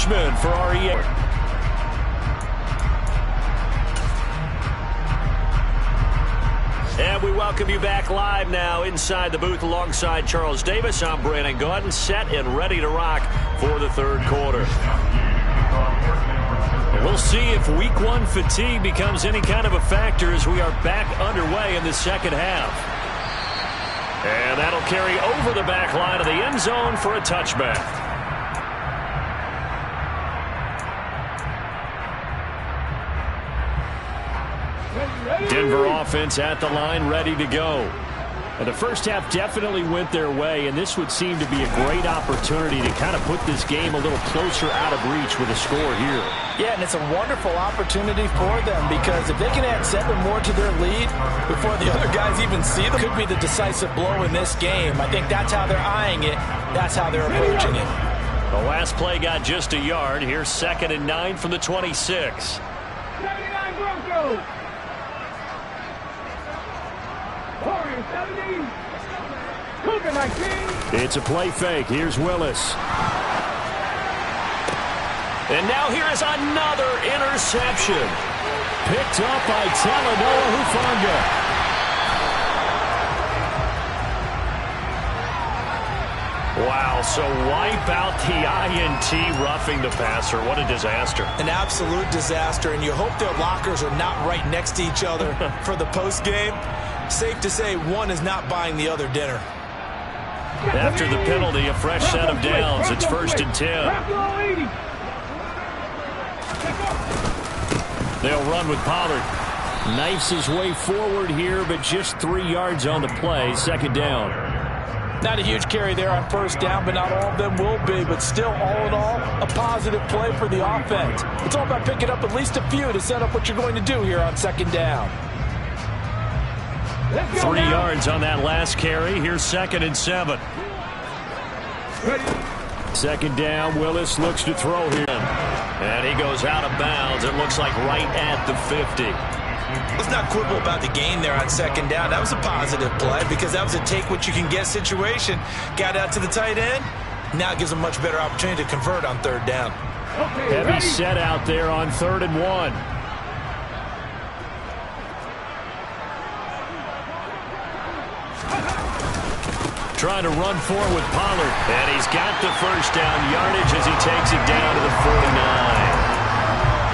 freshman for REA. And we welcome you back live now inside the booth alongside Charles Davis. I'm Brandon Gordon, set and ready to rock for the third quarter. And we'll see if week one fatigue becomes any kind of a factor as we are back underway in the second half. And that'll carry over the back line of the end zone for a touchback. Denver offense at the line, ready to go. And the first half definitely went their way, and this would seem to be a great opportunity to kind of put this game a little closer out of reach with a score here. Yeah, and it's a wonderful opportunity for them because if they can add 7 more to their lead before the other guys even see them, could be the decisive blow in this game. I think that's how they're eyeing it. That's how they're approaching it. The last play got just a yard. Here's 2nd and 9 from the 26. 79 Broncos. 70. Cougar 19. It's a play fake. Here's Willis. And now here is another interception. Picked up by Talanoa Hufanga. Wow, so wipe out the INT roughing the passer. What a disaster. An absolute disaster, and you hope their lockers are not right next to each other for the postgame. Safe to say one is not buying the other dinner. After the penalty, a fresh set of downs. It's 1st and 10. They'll run with Pollard. Knifes his way forward here, but just 3 yards on the play. 2nd down. Not a huge carry there on 1st down, but not all of them will be. But still, all in all, a positive play for the offense. It's all about picking up at least a few to set up what you're going to do here on 2nd down. 3 yards on that last carry. Here's 2nd and 7. 2nd down. Willis looks to throw here. And he goes out of bounds. It looks like right at the 50. Let's not quibble about the gain there on 2nd down. That was a positive play because that was a take-what-you-can-get situation. Got out to the tight end. Now it gives a much better opportunity to convert on 3rd down. Heavy set out there on 3rd and 1. Trying to run forward with Pollard. And he's got the 1st down yardage as he takes it down to the 49.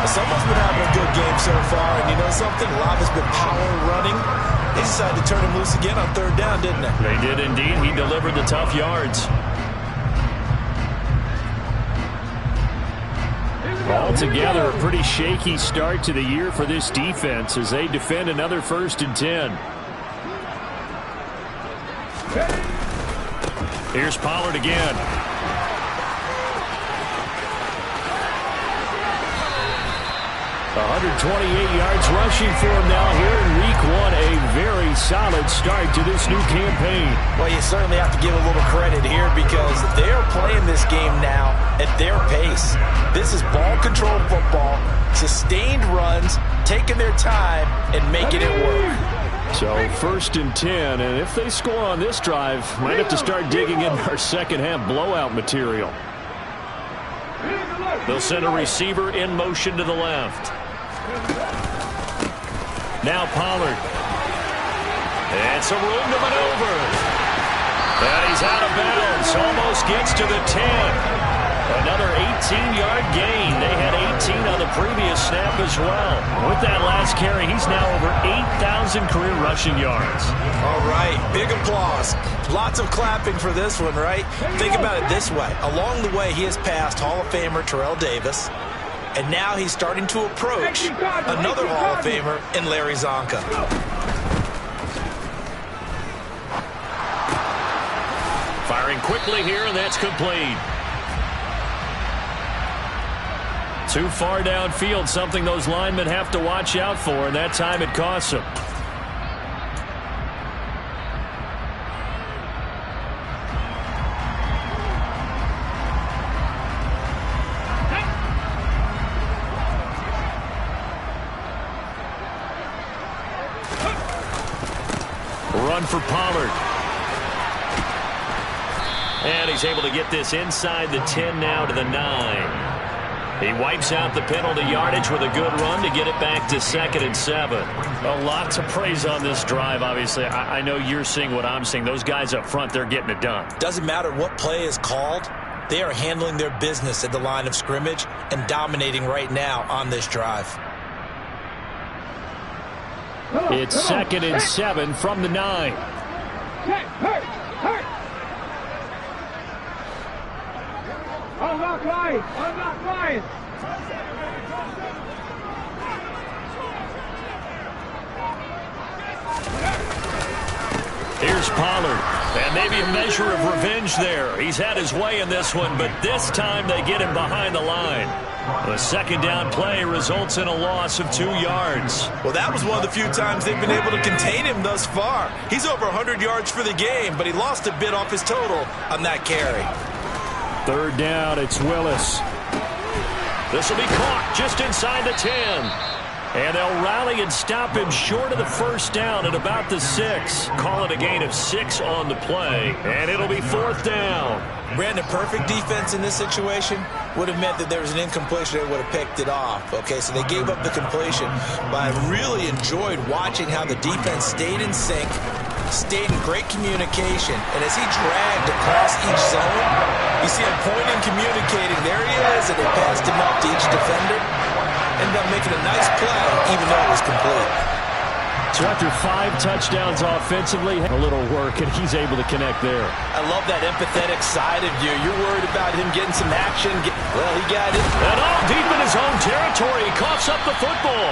Someone's been having a good game so far, and you know something? A lot has been power running. They decided to turn him loose again on 3rd down, didn't they? They did indeed. He delivered the tough yards. Altogether, a pretty shaky start to the year for this defense as they defend another 1st and 10. Here's Pollard again. 128 yards rushing for him now here in week 1. A very solid start to this new campaign. Well, you certainly have to give a little credit here because they're playing this game now at their pace. This is ball control football, sustained runs, taking their time and making it work. So 1st and 10, and if they score on this drive, might have to start digging into our second half blowout material. They'll send a receiver in motion to the left. Now Pollard. And some room to maneuver. And he's out of bounds. Almost gets to the 10. Another 18-yard gain. They had 18 on the previous snap as well. With that last carry, he's now over 8,000 career rushing yards. All right, big applause. Lots of clapping for this one, right? Think about it this way. Along the way, he has passed Hall of Famer Terrell Davis, and now he's starting to approach another Hall of Famer in Larry Zonka. Firing quickly here, and that's complete. Too far downfield, something those linemen have to watch out for, and that time it costs them. Run for Pollard. And he's able to get this inside the 10 now to the 9. He wipes out the penalty yardage with a good run to get it back to 2nd and 7. A lot to praise on this drive, obviously. I know you're seeing what I'm seeing. Those guys up front, they're getting it done. Doesn't matter what play is called. They are handling their business at the line of scrimmage and dominating right now on this drive. It's 2nd and 7 from the 9. Hurt. Unlock line. Here's Pollard. And maybe a measure of revenge there. He's had his way in this one, but this time they get him behind the line. The 2nd down play results in a loss of 2 yards. Well, that was one of the few times they've been able to contain him thus far. He's over 100 yards for the game, but he lost a bit off his total on that carry. 3rd down, it's Willis. This will be caught just inside the 10. And they'll rally and stop him short of the 1st down at about the 6. Call it a gain of 6 on the play. And it'll be 4th down. Brandon, perfect defense in this situation would have meant that there was an incompletion. They would have picked it off. Okay, so they gave up the completion. But I really enjoyed watching how the defense stayed in sync, stayed in great communication. And as he dragged across each zone, you see him pointing, communicating. There he is, and they passed him up to each defender. Ended up making a nice play, even though it was complete. So after 5 touchdowns offensively, a little work, and he's able to connect there. I love that empathetic side of you. You're worried about him getting some action. Well, he got it. And all deep in his own territory, he coughs up the football.